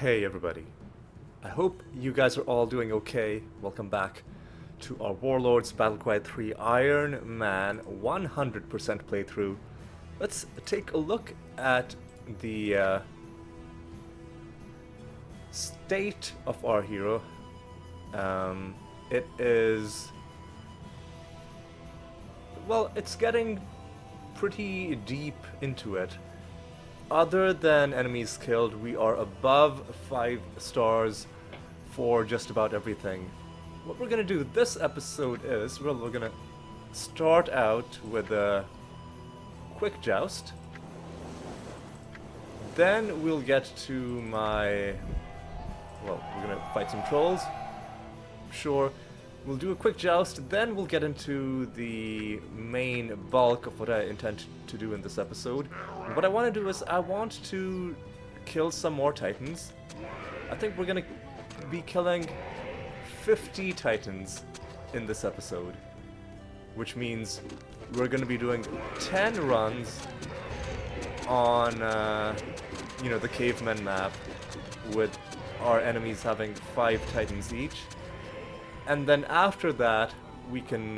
Hey everybody, I hope you guys are all doing okay. Welcome back to our Warlords Battlecry 3 Ironman 100% playthrough. Let's take a look at the state of our hero. It is... well, it's getting pretty deep into it. Other than enemies killed, we are above 5 stars for just about everything. What we're gonna do this episode is, well, we're gonna start out with a quick joust. Then we'll get to my... well, we're gonna fight some trolls. Sure. We'll do a quick joust, then we'll get into the main bulk of what I intend to do in this episode. What I want to do is I want to kill some more titans. I think we're going to be killing 50 titans in this episode. Which means we're going to be doing 10 runs on, the caveman map with our enemies having 5 titans each. And then after that, we can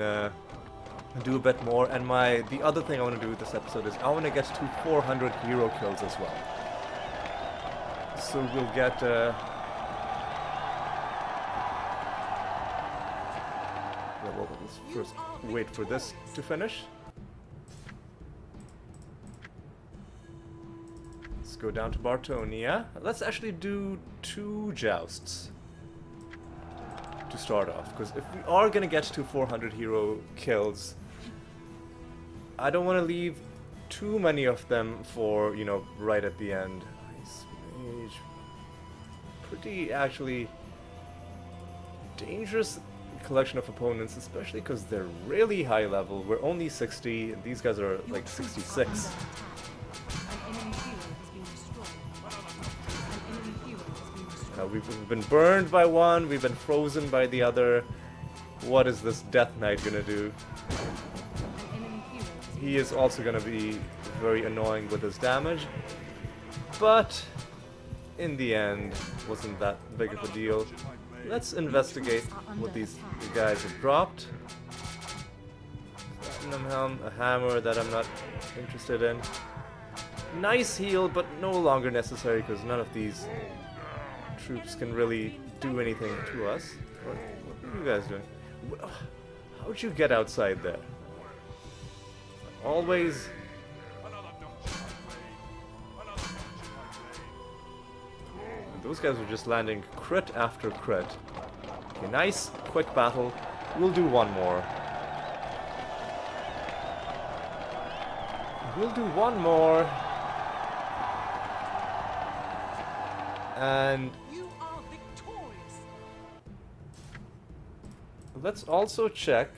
do a bit more. And the other thing I want to do with this episode is I want to get to 400 hero kills as well. So we'll get... well, let's first wait for this to finish. Let's go down to Bartonia. Let's actually do 2 jousts to start off, because if we are gonna get to 400 hero kills, I don't want to leave too many of them for, right at the end. Ice Mage. Pretty, actually, dangerous collection of opponents, especially because they're really high level. We're only 60, and these guys are like 66. We've been burned by one, we've been frozen by the other. What is this Death Knight gonna do? He is also gonna be very annoying with his damage, but in the end, wasn't that big of a deal. Let's investigate what these guys have dropped. Platinum Helm, a hammer that I'm not interested in. Nice heal, but no longer necessary because none of these troops can really do anything to us. What are you guys doing? How'd you get outside there? Always... those guys were just landing crit after crit. Okay, nice, quick battle. We'll do one more. We'll do one more. And let's also check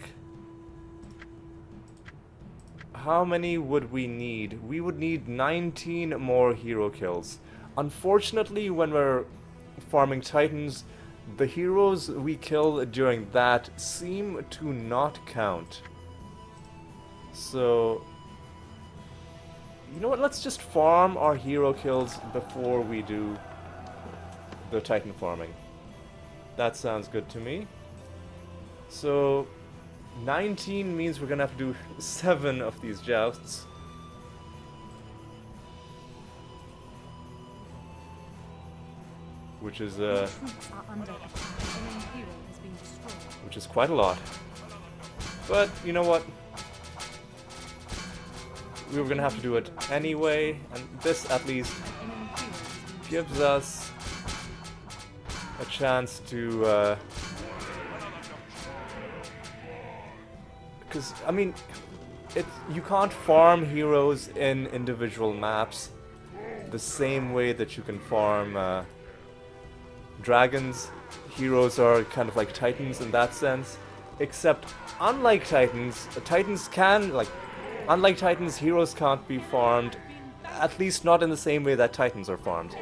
how many would we need. We would need 19 more hero kills. Unfortunately, when we're farming titans, the heroes we kill during that seem to not count. So, you know what, let's just farm our hero kills before we do the titan farming. That sounds good to me. So 19 means we're gonna have to do 7 of these jousts. Which is quite a lot. But you know what? We were gonna have to do it anyway, and this at least gives us a chance to because I mean, you can't farm heroes in individual maps the same way that you can farm dragons. Heroes are kind of like titans in that sense, except unlike titans, unlike titans, heroes can't be farmed, at least not in the same way that titans are farmed.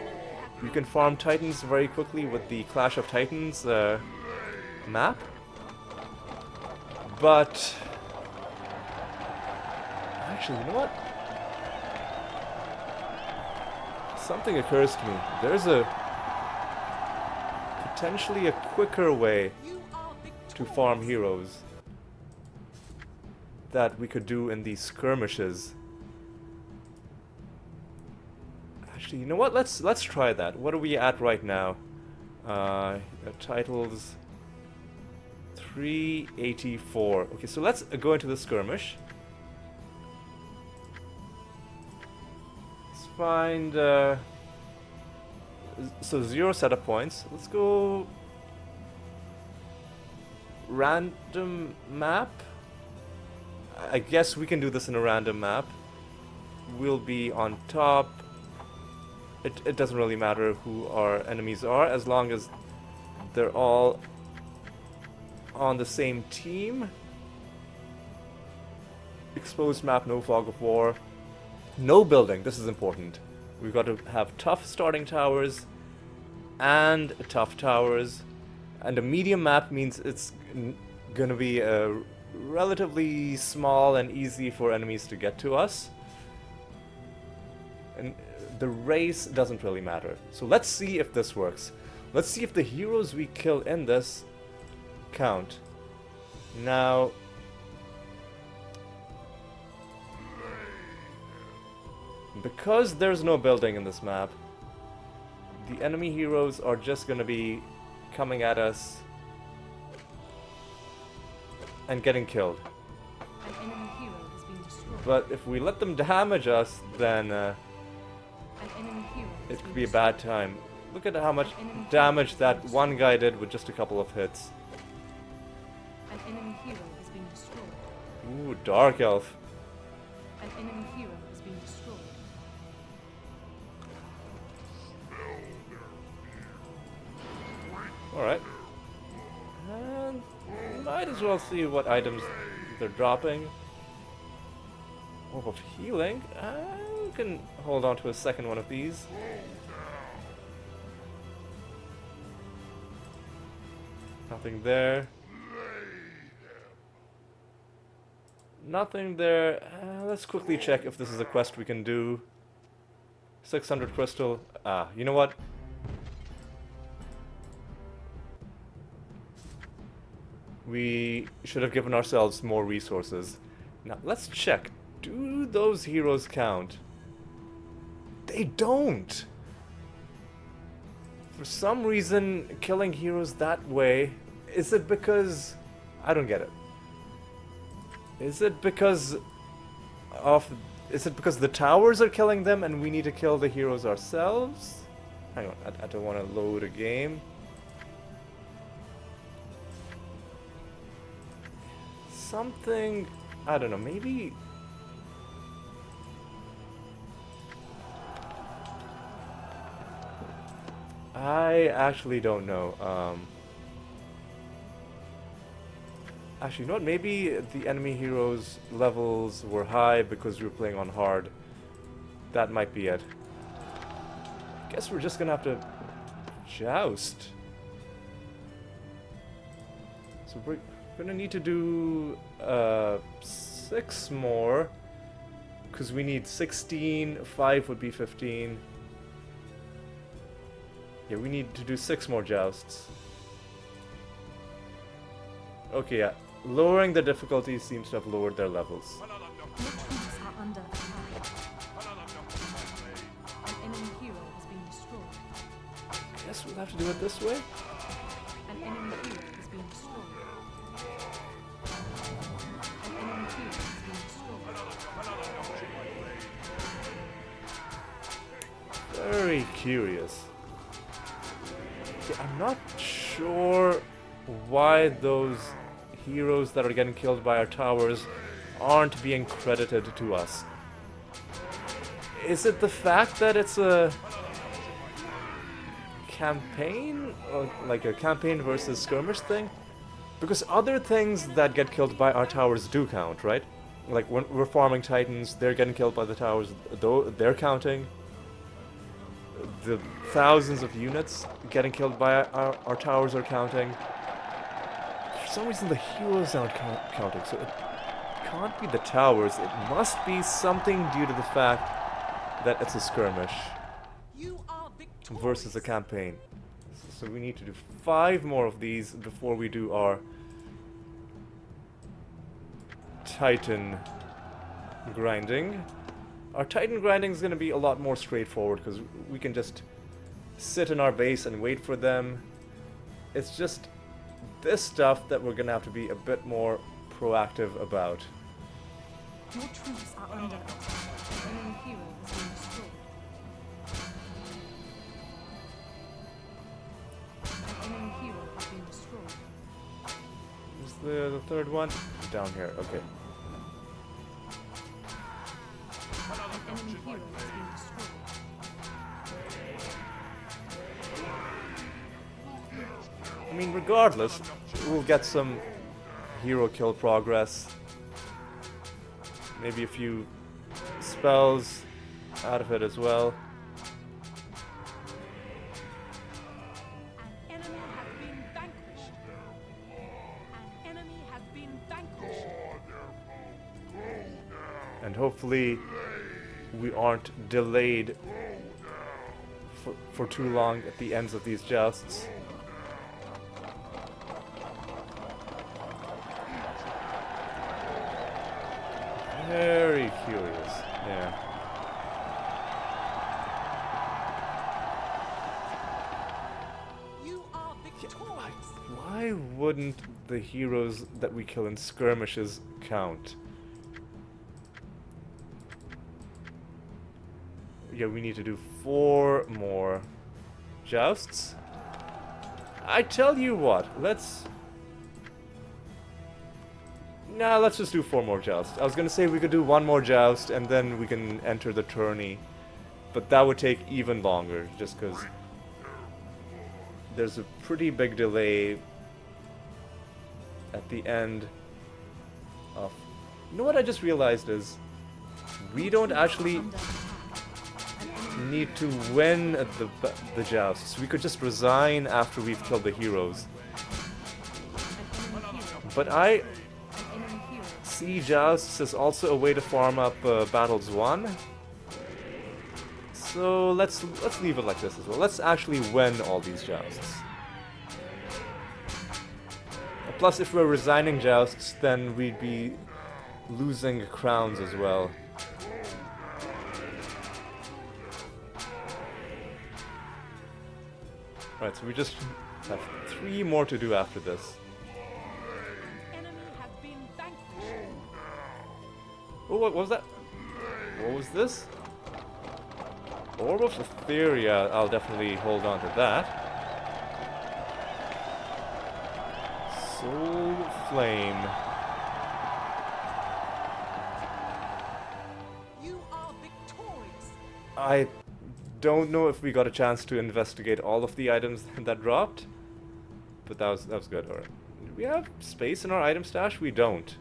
You can farm titans very quickly with the Clash of Titans map, but actually, you know what? Something occurs to me. There's a potentially a quicker way to farm heroes that we could do in these skirmishes. Actually, you know what? Let's try that. What are we at right now? Titles 384. Okay, so let's go into the skirmish. Let's find so 0 setup points. Let's go random map. I guess we can do this in a random map. We'll be on top. It doesn't really matter who our enemies are as long as they're all on the same team. Exposed map, no fog of war. No building, this is important. We've got to have tough starting towers and tough towers. And a medium map means it's gonna be relatively small and easy for enemies to get to us. And the race doesn't really matter. So let's see if this works. Let's see if the heroes we kill in this count. Now, because there's no building in this map, the enemy heroes are just gonna be coming at us and getting killed. An enemy hero has been destroyed. But if we let them damage us, then An enemy hero has it could been be a bad time. Look at how much An enemy damage hero that has been one guy did with just a couple of hits. An enemy hero has been destroyed. Ooh, Dark Elf. An enemy hero has been destroyed. Alright. And might as well see what items they're dropping. Orb of Healing. I can hold on to a second one of these. Nothing there. Nothing there. Let's quickly check if this is a quest we can do. 600 crystal. Ah, you know what? We should have given ourselves more resources. Now, let's check. Do those heroes count? They don't! For some reason, killing heroes that way... Is it because... I don't get it. Is it because of... Is it because the towers are killing them and we need to kill the heroes ourselves? Hang on, I don't want to load a game. Something... I don't know, maybe... I actually don't know. Actually, you know what? Maybe the enemy heroes' levels were high because we were playing on hard. That might be it. Guess we're just gonna have to joust. So we're gonna need to do 6 more. Because we need 16, 5 would be 15. Yeah, we need to do 6 more jousts. Okay, yeah. Lowering the difficulty seems to have lowered their levels. Your troops are under attack. An enemy hero has been destroyed. Guess we'll have to do it this way? An enemy hero has been destroyed. An enemy hero has been destroyed. Very curious. Okay, I'm not sure why those heroes that are getting killed by our towers aren't being credited to us. Is it the fact that it's a campaign? Or like a campaign versus skirmish thing? Because other things that get killed by our towers do count, right? Like when we're farming titans, they're getting killed by the towers, though they're counting. The thousands of units getting killed by our towers are counting. For some reason the heroes aren't counting, so it can't be the towers. It must be something due to the fact that it's a skirmish You are victorious. versus a campaign. So we need to do 5 more of these before we do our Titan grinding. Our Titan grinding is going to be a lot more straightforward because we can just sit in our base and wait for them. It's just this stuff that we're going to have to be a bit more proactive about. Your troops are under attack. An enemy hero has been destroyed. An enemy hero has been destroyed. Is the third one? Down here, okay. An enemy hero has been destroyed. I mean, regardless, we'll get some hero kill progress. Maybe a few spells out of it as well. An enemy has been vanquished. An enemy has been vanquished. And hopefully we aren't delayed for too long at the ends of these jousts. Very curious, yeah. You are victorious. Why wouldn't the heroes that we kill in skirmishes count? Yeah, we need to do 4 more jousts. I tell you what, let's just do 4 more jousts. I was gonna say we could do 1 more joust and then we can enter the tourney. But that would take even longer, just because there's a pretty big delay at the end of... You know what I just realized is, we don't actually need to win the jousts. We could just resign after we've killed the heroes. But I see jousts as also a way to farm up battles won. So let's leave it like this as well. Let's actually win all these jousts. Plus, if we're resigning jousts, then we'd be losing crowns as well. Right, so we just have 3 more to do after this. Oh, what was that? What was this? Orb of Etheria. I'll definitely hold on to that. Soul Flame. You are victorious. I don't know if we got a chance to investigate all of the items that dropped, but that was good. Alright. Do we have space in our item stash? We don't.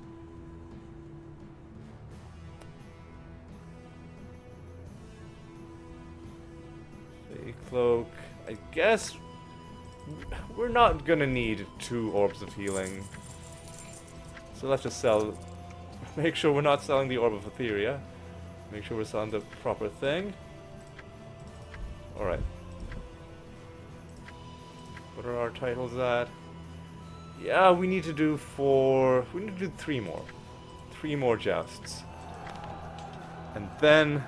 Cloak. I guess we're not gonna need 2 orbs of healing. So let's just sell. Make sure we're not selling the Orb of Etheria. Make sure we're selling the proper thing. Alright. What are our titles at? Yeah, we need to do 4. We need to do 3 more. 3 more jousts. And then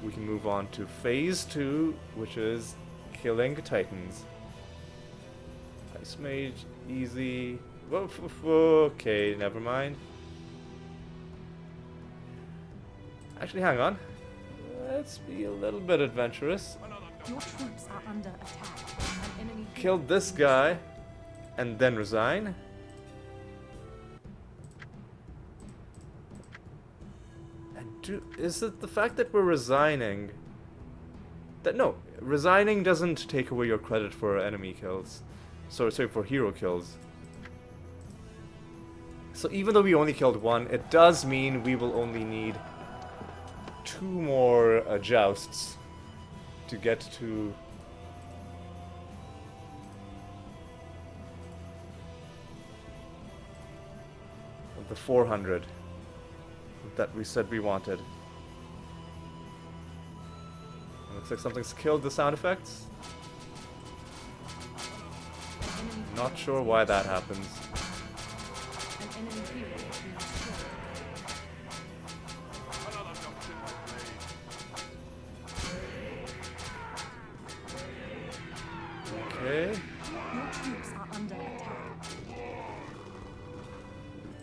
we can move on to phase 2, which is killing titans. Ice Mage, easy. Okay, never mind. Actually, hang on. Let's be a little bit adventurous. Your troops are under attack. An enemy Kill this guy, and then resign. Is it the fact that we're resigning? Resigning doesn't take away your credit for enemy kills. Sorry, for hero kills. So even though we only killed 1, it does mean we will only need 2 more jousts to get to the 400 that we said we wanted. Looks like something's killed the sound effects. Not sure why that happens. An enemy hero has been destroyed. Okay. Your troops are under attack.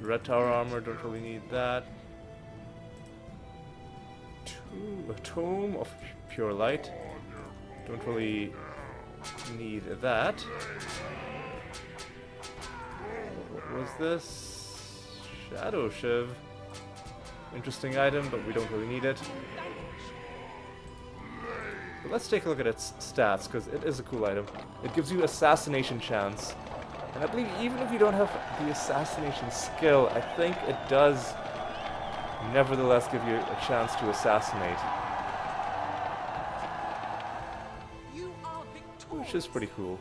Red tower armor, don't really need that. A tome of pure light. Don't really need that. What was this? Shadow Shiv. Interesting item, but we don't really need it. But let's take a look at its stats, because it is a cool item. It gives you assassination chance. And I believe even if you don't have the assassination skill, I think it does nevertheless give you a chance to assassinate. You are victorious. Which is pretty cool.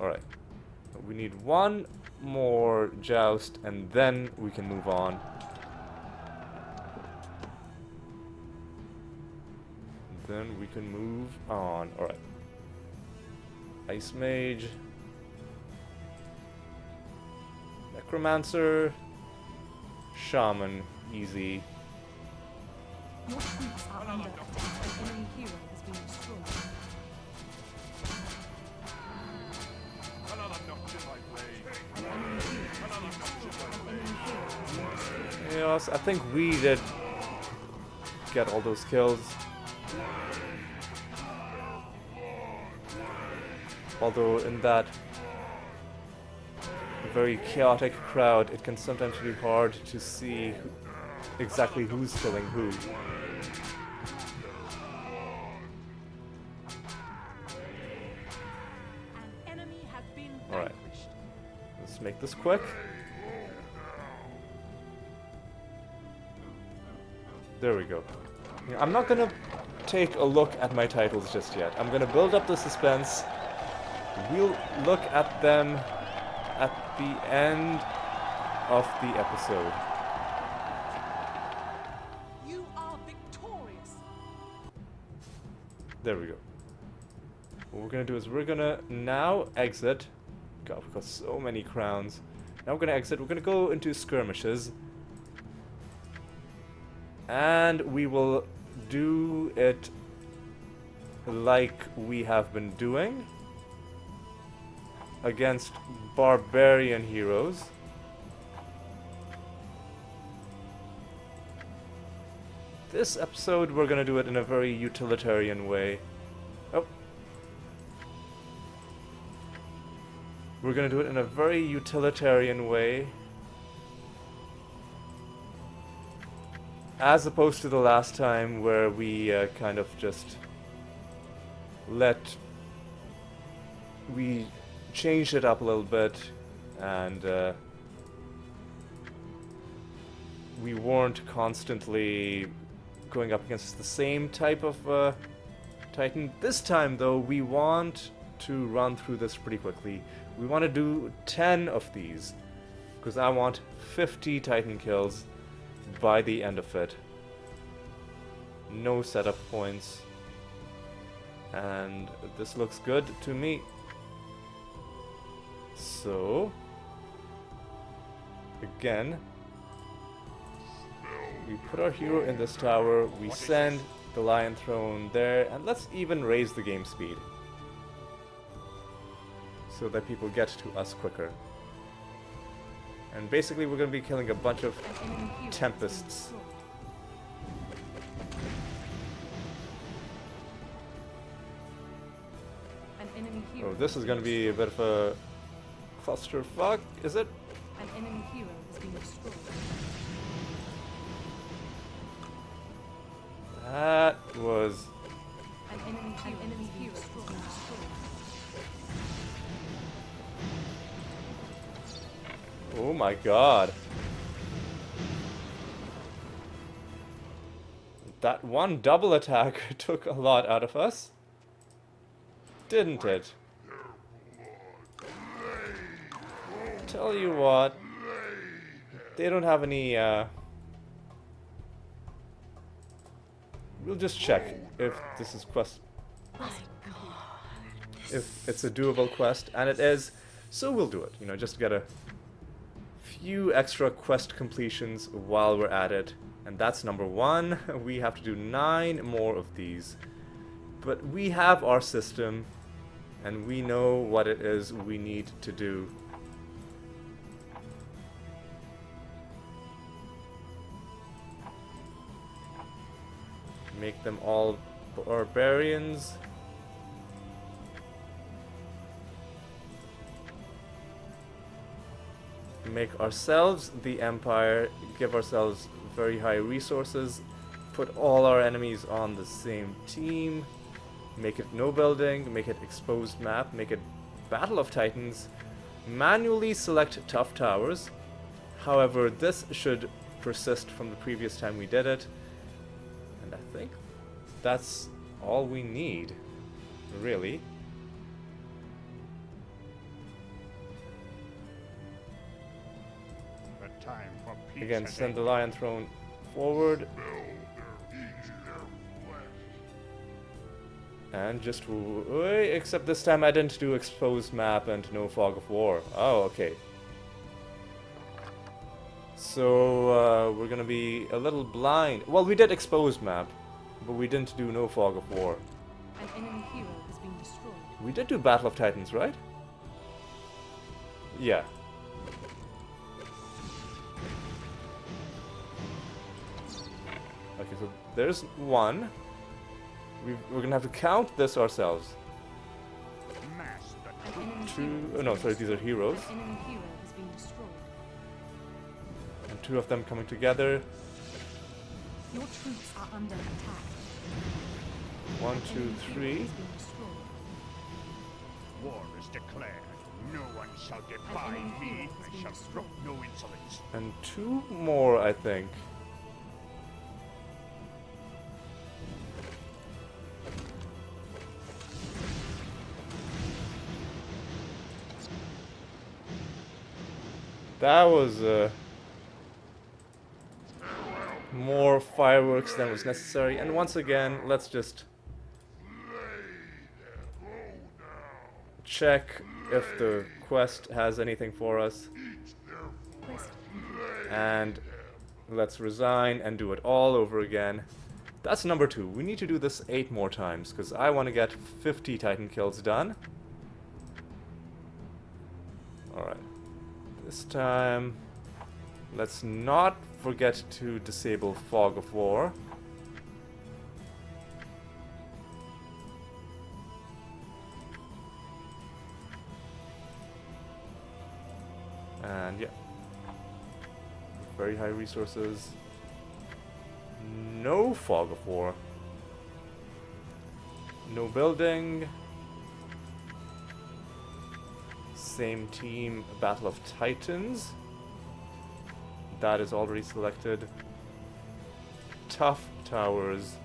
Alright. We need one more joust, and then we can move on. Then we can move on. Alright. Ice Mage. Necromancer. Shaman. Easy. Your troops are under attack. An enemy hero has been destroyed. An enemy hero has been destroyed. An enemy hero has been destroyed. Yes, I think we did get all those kills. Although in that very chaotic crowd, it can sometimes be hard to see exactly who's killing who. An enemy has been Alright. vanquished. Let's make this quick. There we go. Yeah, I'm not gonna take a look at my titles just yet. I'm gonna build up the suspense. We'll look at them at the end of the episode. You are victorious. There we go. What we're gonna do is we're gonna now exit. God, we've got so many crowns. Now we're gonna exit. We're gonna go into skirmishes. And we will do it like we have been doing against barbarian heroes. This episode we're gonna do it in a very utilitarian way. Oh. We're gonna do it in a very utilitarian way. As opposed to the last time where we kind of just we changed it up a little bit, and we weren't constantly going up against the same type of Titan. This time though, we want to run through this pretty quickly. We want to do 10 of these, because I want 50 Titan kills by the end of it. No setup points. And this looks good to me. So, again, we put our hero in this tower, we send the Lion Throne there, and let's even raise the game speed so that people get to us quicker. And basically we're going to be killing a bunch of An enemy hero has been Tempests. destroyed. An enemy hero Oh, this has is been going to be a bit of a clusterfuck, is it? An enemy hero has been destroyed. That was... An enemy hero has been destroyed. Oh my god. That one double attack took a lot out of us. Didn't it? Tell you what. They don't have any, we'll just check if this is quest... If it's a doable quest, and it is. So we'll do it, you know, just to get a few extra quest completions while we're at it. And that's number 1. We have to do 9 more of these. But we have our system, and we know what it is we need to do. Make them all barbarians. Make ourselves the empire, give ourselves very high resources, put all our enemies on the same team, make it no building, make it exposed map, make it Battle of Titans, manually select tough towers. However, this should persist from the previous time we did it, and I think that's all we need, really. Time for peace. Again, send the Lion Throne forward. And just except this time I didn't do exposed map and no fog of war. Oh, okay. So we're gonna be a little blind. Well, we did exposed map, but we didn't do no fog of war. An enemy hero has been destroyed. We did do Battle of Titans, right? Yeah. Okay, so there's 1. We're gonna have to count this ourselves. Master. An enemy 2. hero Oh has no, been sorry, these are heroes. An enemy hero has been destroyed. And 2 of them coming together. Your troops are under attack. 1, An 2, enemy 3. hero has been destroyed. War is declared. No one shall defy enemy me. hero has I been shall destroyed. brook no insolence. And 2 more, I think. That was more fireworks than was necessary. And once again, let's just check if the quest has anything for us. Quest complete. And let's resign and do it all over again. That's number 2. We need to do this 8 more times, because I want to get 50 Titan kills done. Alright. This time, let's not forget to disable Fog of War. And yeah. Very high resources. No Fog of War. No building. Same team, Battle of Titans. That is already selected. Tough towers.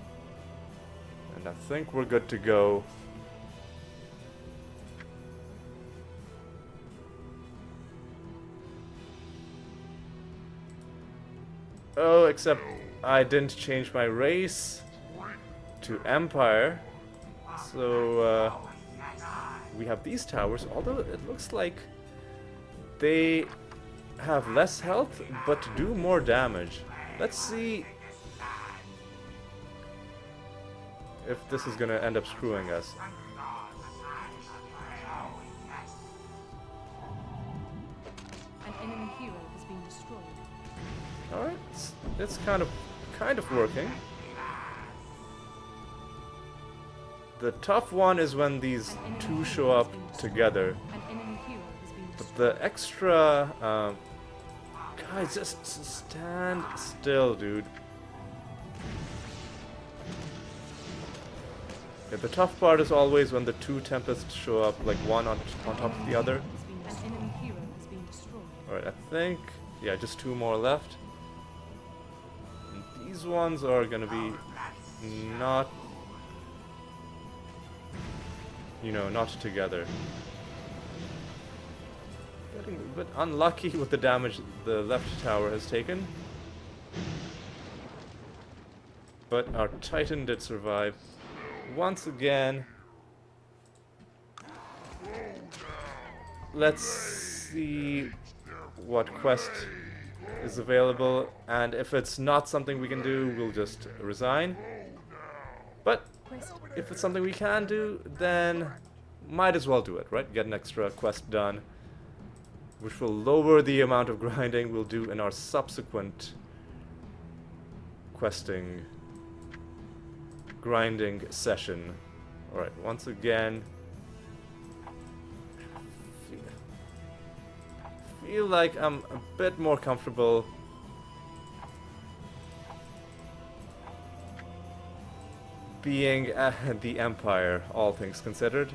And I think we're good to go. Oh, except I didn't change my race to Empire. So, we have these towers, although it looks like they have less health, but do more damage. Let's see if this is gonna end up screwing us. An enemy hero has been destroyed. Alright, it's kind of working. The tough one is when these two show up together. An enemy hero has been But destroyed. the extra, guys, just stand still, dude. Yeah, the tough part is always when the two tempests show up, like one on top of the other. An enemy hero has been destroyed. Alright, I think, yeah, just 2 more left. And these ones are gonna be not, not together. Getting a bit unlucky with the damage the left tower has taken. But our Titan did survive. Once again. let's see what quest is available, and if it's not something we can do, we'll just resign. But Quest if it's something we can do, then might as well do it, right? Get an extra quest done, which will lower the amount of grinding we'll do in our subsequent questing grinding session. Alright, once again, feel like I'm a bit more comfortable being the Empire, all things considered.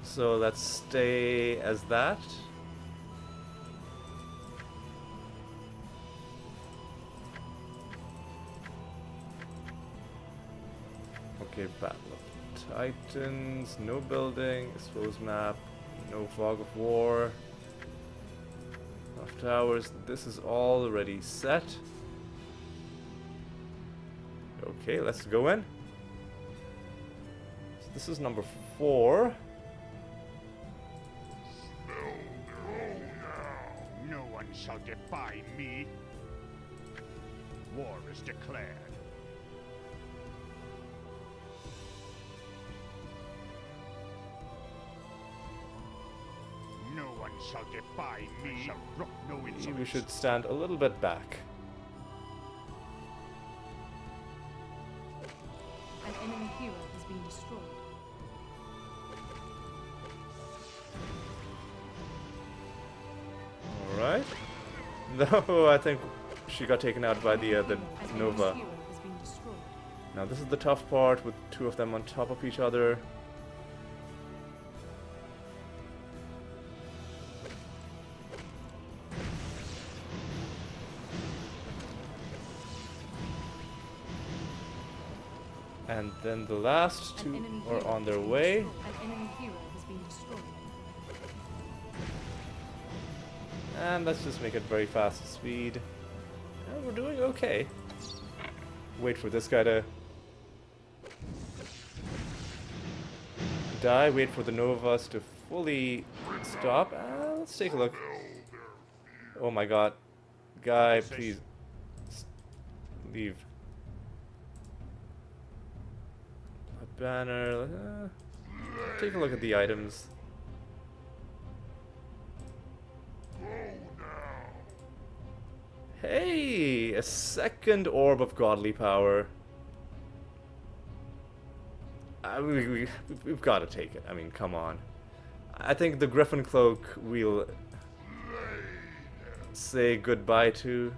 So let's stay as that. Okay, Battle of Titans, no building, exposed map, no fog of war, of towers. This is already set. Okay, let's go in. So this is number 4. No one shall defy me. War is declared. No one shall defy me. Shall brook no We insolence. should stand a little bit back. An enemy hero has been destroyed. Alright. No, I think she got taken out by the An Nova. enemy's hero has been destroyed. Now this is the tough part, with 2 of them on top of each other. And then the last An 2 enemy are hero on their has been way. destroyed. An enemy hero has been destroyed. And let's just make it very fast speed. And we're doing okay. Wait for this guy to die. Wait for the Novas to fully stop. Let's take a look. Oh my god. Guy, please. Leave. A banner. Take a look at the items. Hey! A second orb of godly power. We've got to take it. I mean, come on. I think the Griffin Cloak we'll say goodbye to.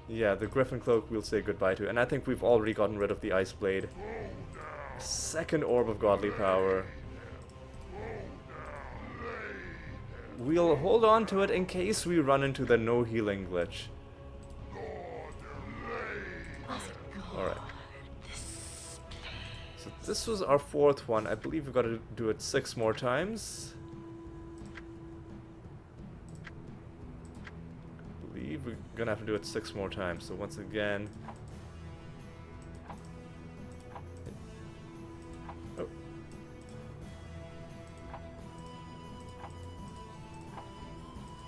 Yeah, the Griffin Cloak we'll say goodbye to. And I think we've already gotten rid of the Ice Blade. Second orb of godly power. We'll hold on to it in case we run into the no healing glitch. Alright. So this was our 4th one. I believe we've got to do it 6 more times. I believe we're gonna have to do it 6 more times. So once again... Oh.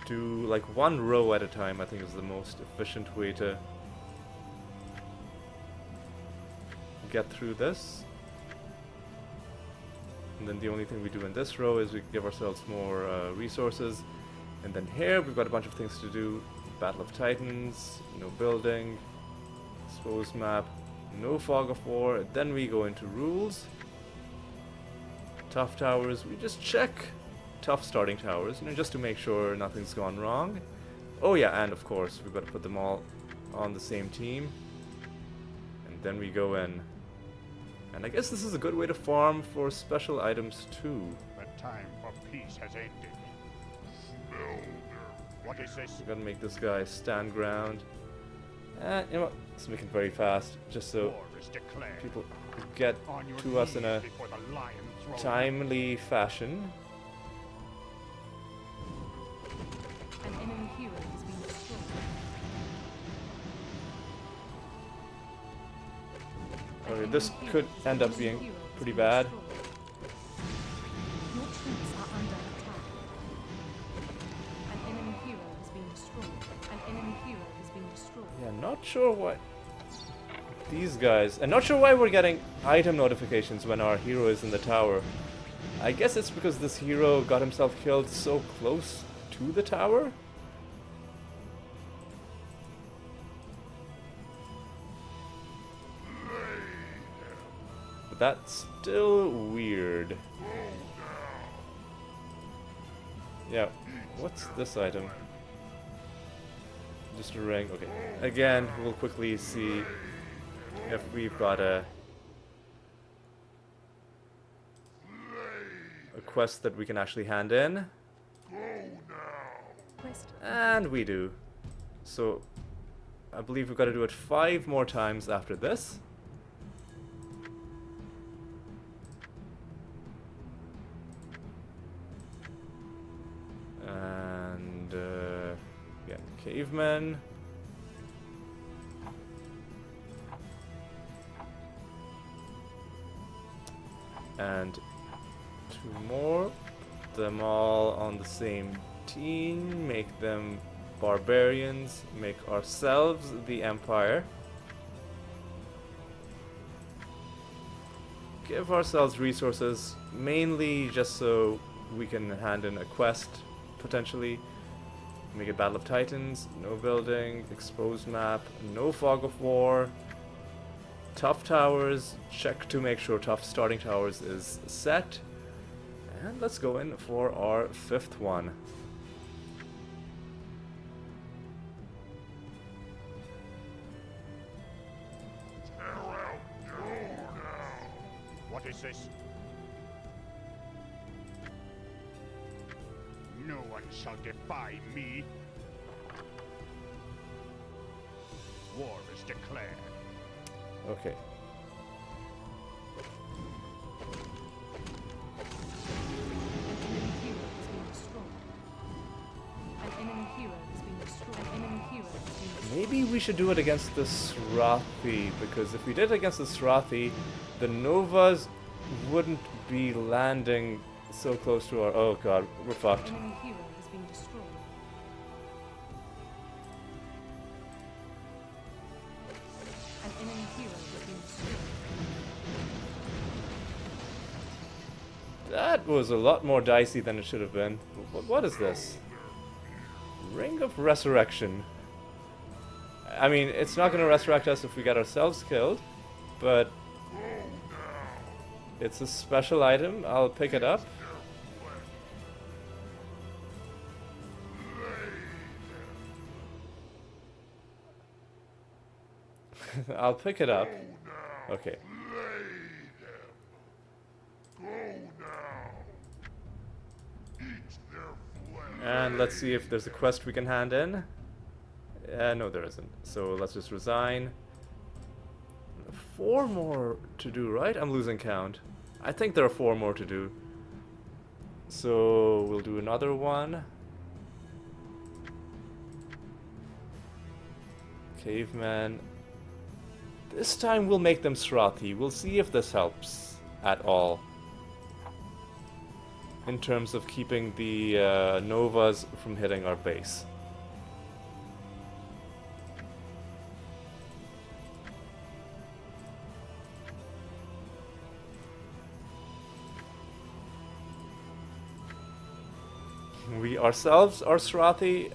Do like 1 row at a time, I think is the most efficient way to get through this. And then the only thing we do in this row is we give ourselves more resources. And then here we've got a bunch of things to do. Battle of Titans, no building, exposed map, no fog of war. Then we go into rules. Tough towers, we just check tough starting towers, you know, just to make sure nothing's gone wrong. Oh yeah, and of course we've got to put them all on the same team. And then we go in. And I guess this is a good way to farm for special items too. The time for peace has ended. What is this? We're gonna make this guy stand ground. And you know what? Let's make it very fast, just so War is declared. people get On your to us in a knees before the lion throne. timely fashion. An enemy hero has been destroyed. Okay, this could end up being pretty bad. Your troops are under attack. An enemy hero has been destroyed. An enemy hero has been destroyed. Yeah, not sure what these guys... And not sure why we're getting item notifications when our hero is in the tower. I guess it's because this hero got himself killed so close to the tower? But that's still weird. Yeah, what's this item? Just a ring, okay. Again, we'll quickly see if we've got a quest that we can actually hand in. Quest And we do. So, I believe we've got to do it 5 more times after this. And, yeah, cavemen. And 2 more. Put them all on the same team. Make them barbarians. Make ourselves the empire. Give ourselves resources, mainly just so we can hand in a quest, potentially. Make it Battle of Titans, no building, exposed map, no fog of war, tough towers, check to make sure tough starting towers is set. And let's go in for our 5th one. What is this? No one shall defy me. War is declared. Okay. An enemy hero has been destroyed. An enemy hero has been destroyed. Maybe we should do it against the Srathi, because if we did it against the Srathi, the Novas wouldn't be landing so close to our... Oh god, we're fucked. An enemy hero has been destroyed. An enemy hero has been destroyed. That was a lot more dicey than it should have been. What is this? Ring of Resurrection. I mean, it's not going to resurrect us if we get ourselves killed, but it's a special item. I'll pick it up. I'll pick it up. Okay. And let's see if there's a quest we can hand in. No, there isn't. So let's just resign. 4 more to do, right? I'm losing count. I think there are 4 more to do. So we'll do another one. Caveman. This time we'll make them Srathi. We'll see if this helps at all. In terms of keeping the Novas from hitting our base. We ourselves are Srathi.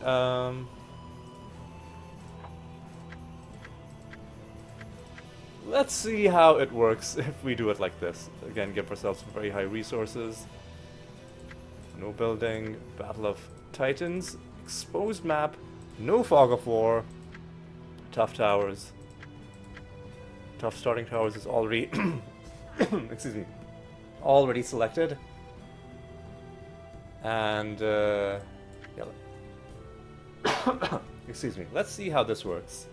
Let's see how it works if we do it like this. Again, give ourselves very high resources. No building, Battle of Titans, exposed map, no fog of war, tough towers. Tough starting towers is already, excuse me, already selected. And, yeah. Excuse me, let's see how this works.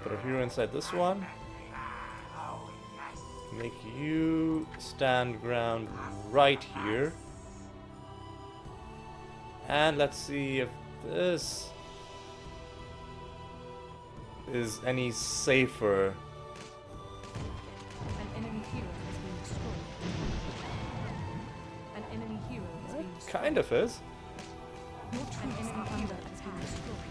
Put a hero inside this one. Make you stand ground right here. And let's see if this... is any safer. An enemy hero has been destroyed. An enemy hero has been destroyed. Kind of is. An enemy hunter has been destroyed.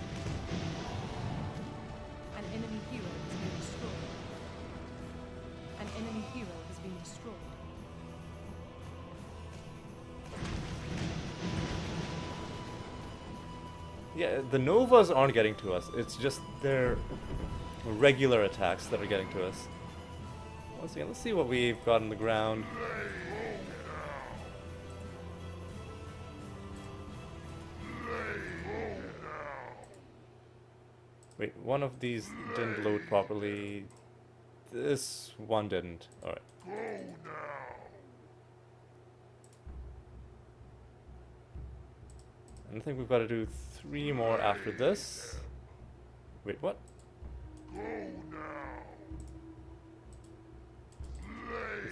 An enemy hero has been destroyed. An enemy hero has been destroyed. Yeah, the Novas aren't getting to us. It's just their regular attacks that are getting to us. Once again, let's see what we've got on the ground. Wait, one of these didn't load properly. This one didn't. Alright. And I think we've got to do 3 more after this. Wait, what?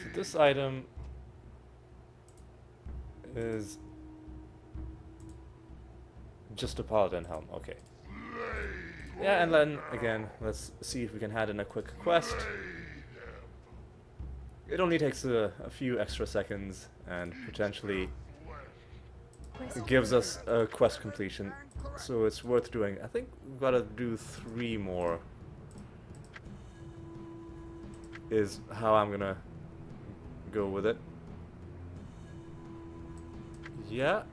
So this item is just a paladin helm. Okay. Yeah, and then again, let's see if we can hand in a quick quest. It only takes a few extra seconds and potentially gives us a quest completion, so it's worth doing. I think we've got to do 3 more is how I'm gonna go with it. Yeah,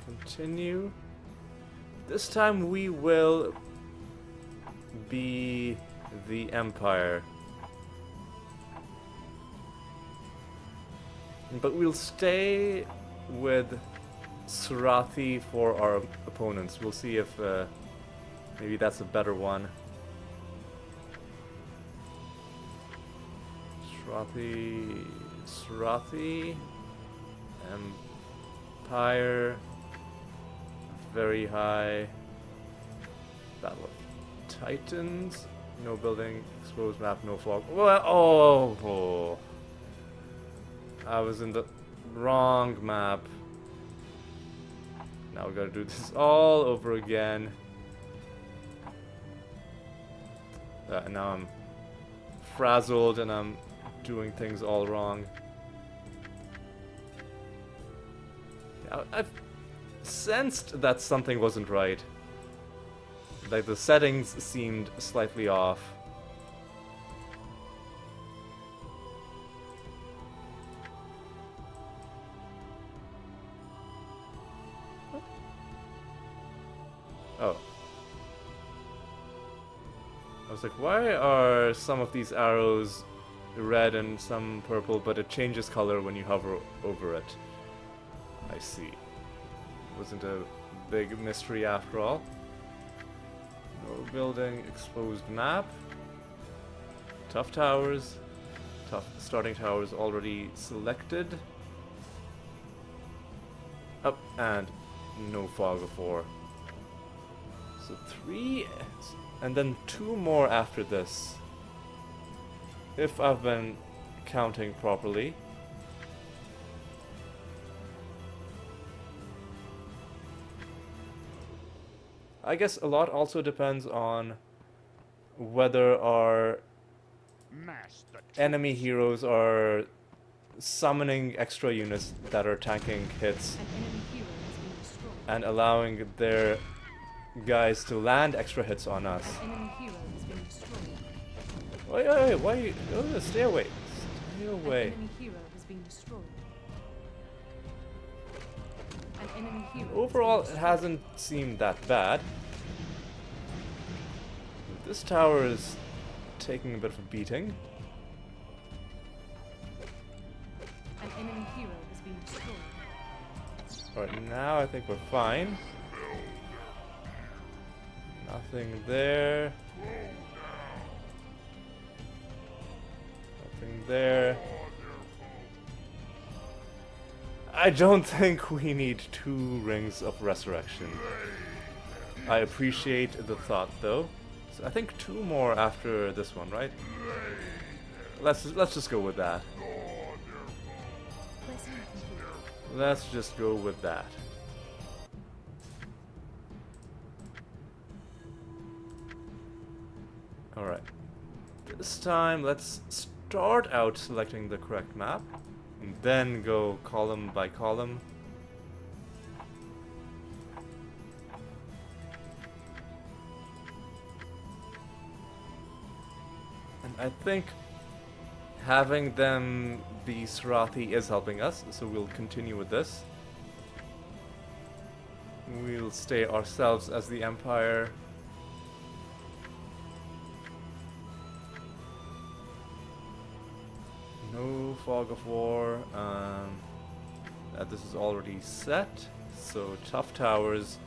continue. This time we will be the Empire, but we'll stay with Sarathi for our opponents. We'll see if maybe that's a better one. Sarathi, Empire, very high. Battle of Titans, no building, exposed map, no fog. Well, oh, I was in the wrong map. Now we gotta do this all over again. Now I'm frazzled and I'm doing things all wrong. I've sensed that something wasn't right. Like the settings seemed slightly off. Oh. I was like, why are some of these arrows red and some purple, but it changes color when you hover over it? I see. Wasn't a big mystery after all. No building, exposed map. Tough towers. Tough starting towers already selected. Up and no fog of war. So 3 and then 2 more after this. If I've been counting properly. I guess a lot also depends on whether our enemy heroes are summoning extra units that are tanking hits An enemy hero has been destroyed. and allowing their guys to land extra hits on us. An enemy hero has been destroyed. Wait, why are you... Oh, stay away. Stay away. An enemy hero has been destroyed. An enemy hero Overall, has it been hasn't seemed that bad. This tower is taking a bit of a beating. destroyed. An enemy hero has been destroyed. Alright, now I think we're fine. Nothing there. Nothing there. I don't think we need 2 rings of resurrection. I appreciate the thought though. So I think 2 more after this one, right? Let's just go with that. Quest complete. Let's just go with that. Alright. This time, let's start out selecting the correct map, and then go column by column. And I think having them be Srathi is helping us, so we'll continue with this. We'll stay ourselves as the Empire. No fog of war. This is already set, so tough towers.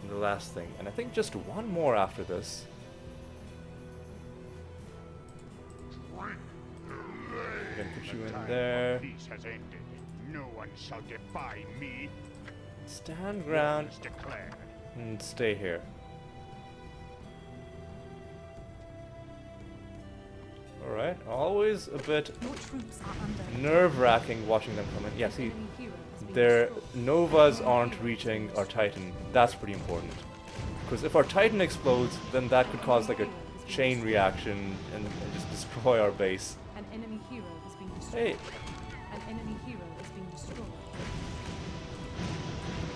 The last thing, and I think just one more after this. Again, put you in there. Peace has ended. No one shall defy me. Stand ground War is declared. and stay here. Alright, always a bit Your troops are under nerve-wracking watching them come in. Yeah, see, enemy hero has been their destroyed. Novas aren't reaching our Titan. That's pretty important. Because if our Titan explodes, then that could cause like a chain reaction and just destroy our base. An enemy hero has been destroyed. Hey, An enemy hero has been destroyed.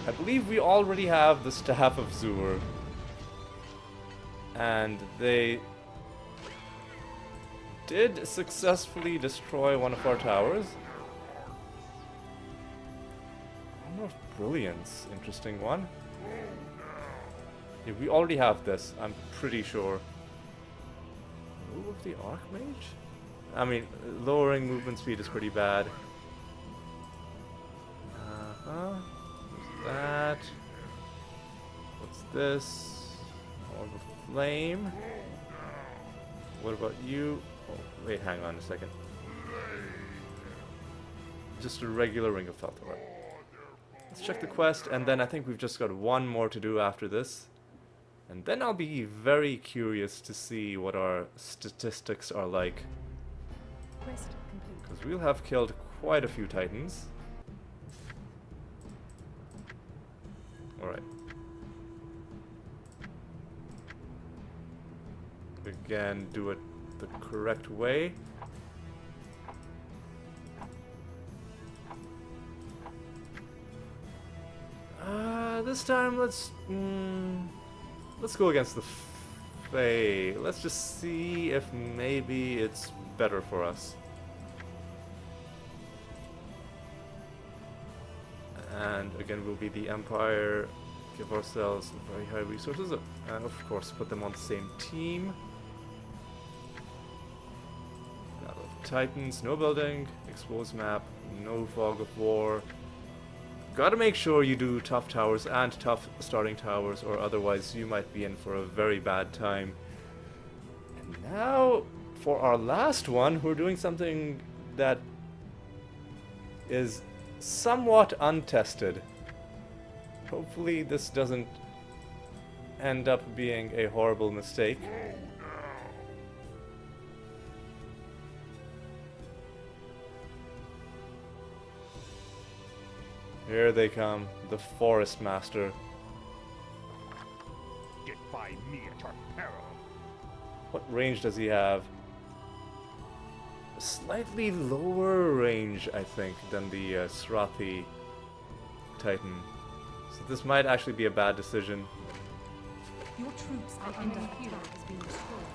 I believe we already have the Staff of Zur. And they did successfully destroy one of our towers. Armor of Brilliance, interesting one. Yeah, we already have this, I'm pretty sure. Move of the Archmage? I mean, lowering movement speed is pretty bad. What's that? What's this? Orb of Flame. What about you? Oh, wait, hang on a second. Just a regular Ring of Felthor. Let's check the quest, and then I think we've just got one more to do after this. And then I'll be very curious to see what our statistics are like. Quest complete. Because we'll have killed quite a few Titans. Alright. Again, do it the correct way. This time let's go against the Fae. Let's just see if maybe it's better for us. And again, we'll be the Empire. Give ourselves very high resources, and of course put them on the same team. Battle of Titans, no building, exposed map, no fog of war. Gotta make sure you do tough towers and tough starting towers, or otherwise you might be in for a very bad time. And now, for our last one, we're doing something that is somewhat untested. Hopefully this doesn't end up being a horrible mistake. Here they come, the Forest Master. Defy me at your peril. What range does he have? A slightly lower range, I think, than the Srathi Titan. So this might actually be a bad decision. Your troops are under hero has been destroyed.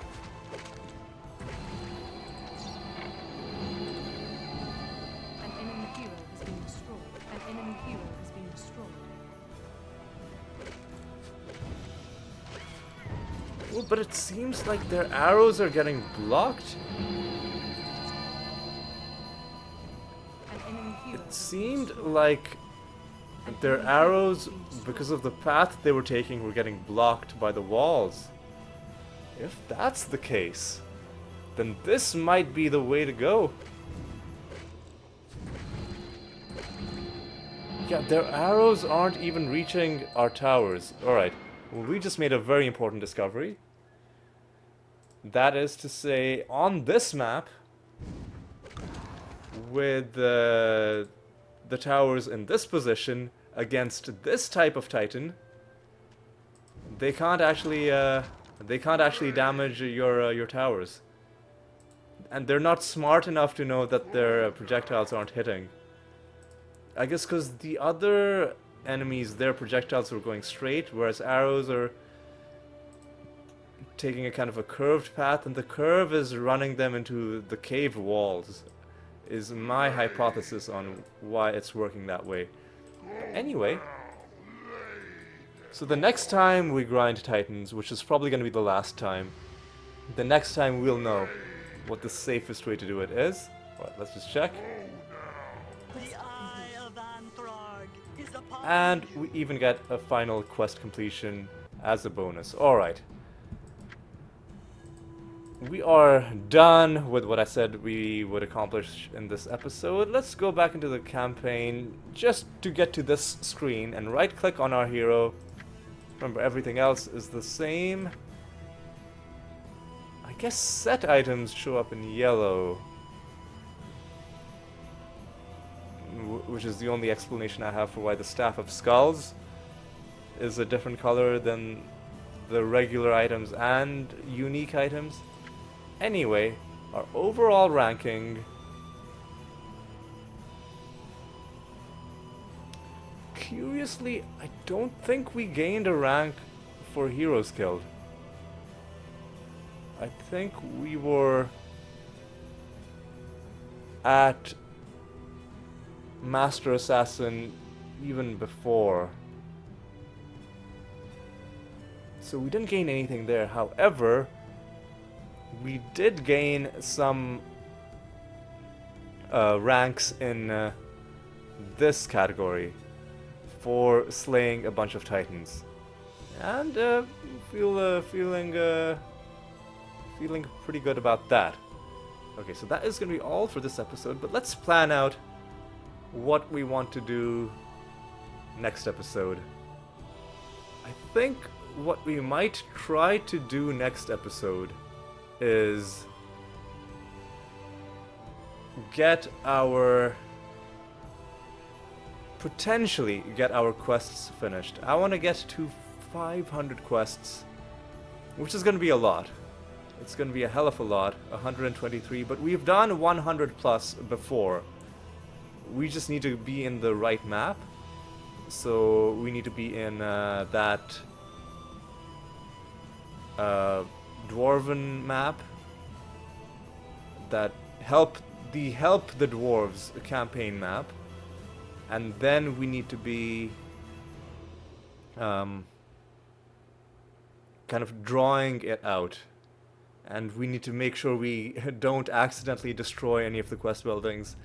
An enemy hero has been destroyed. An enemy hero has been destroyed. Oh, but it seems like their arrows are getting blocked. An enemy hero It has seemed been destroyed. like An their enemy hero arrows, has been destroyed. because of the path they were taking, were getting blocked by the walls. If that's the case, then this might be the way to go. Yeah, their arrows aren't even reaching our towers. Alright, well, we just made a very important discovery. That is to say, on this map, with the towers in this position against this type of Titan, they can't actually They can't actually damage your towers. And they're not smart enough to know that their projectiles aren't hitting. I guess because the other enemies, their projectiles were going straight, whereas arrows are taking a kind of a curved path, and the curve is running them into the cave walls, is my hypothesis on why it's working that way. Anyway, so the next time we grind Titans, which is probably going to be the last time, the next time we'll know what the safest way to do it is. Alright, let's just check. The Eye of Anthrog is upon And you. we even get a final quest completion as a bonus. Alright. We are done with what I said we would accomplish in this episode. Let's go back into the campaign just to get to this screen and right click on our hero. Remember, everything else is the same. I guess set items show up in yellow, which is the only explanation I have for why the Staff of Skulls is a different color than the regular items and unique items. Anyway, our overall ranking, curiously, I don't think we gained a rank for Heroes Killed. I think we were at Master Assassin even before. So we didn't gain anything there. However, we did gain some ranks in this category for slaying a bunch of Titans. And feeling pretty good about that. Okay, so that is going to be all for this episode, but let's plan out what we want to do next episode. I think what we might try to do next episode is potentially get our quests finished. I want to get to 500 quests, which is going to be a lot. It's going to be a hell of a lot, 123, but we've done 100 plus before. We just need to be in the right map. So we need to be in that dwarven map, that help the dwarves campaign map, and then we need to be kind of drawing it out, and we need to make sure we don't accidentally destroy any of the quest buildings.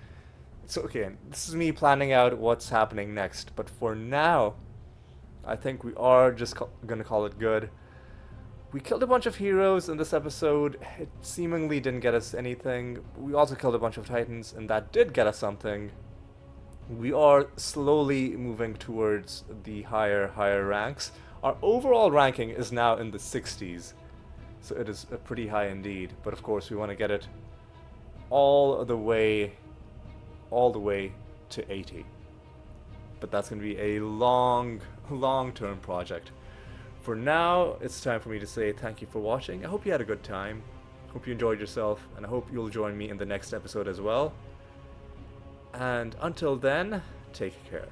So okay, this is me planning out what's happening next, but for now I think we are just gonna call it good. We killed a bunch of heroes in this episode. It seemingly didn't get us anything. We also killed a bunch of Titans, and that did get us something. We are slowly moving towards the higher ranks. Our overall ranking is now in the 60s, so it is pretty high indeed. But of course, we want to get it all the way to 80. But that's going to be a long-term project. For now, it's time for me to say thank you for watching. I hope you had a good time. Hope you enjoyed yourself, and I hope you'll join me in the next episode as well. And until then, take care.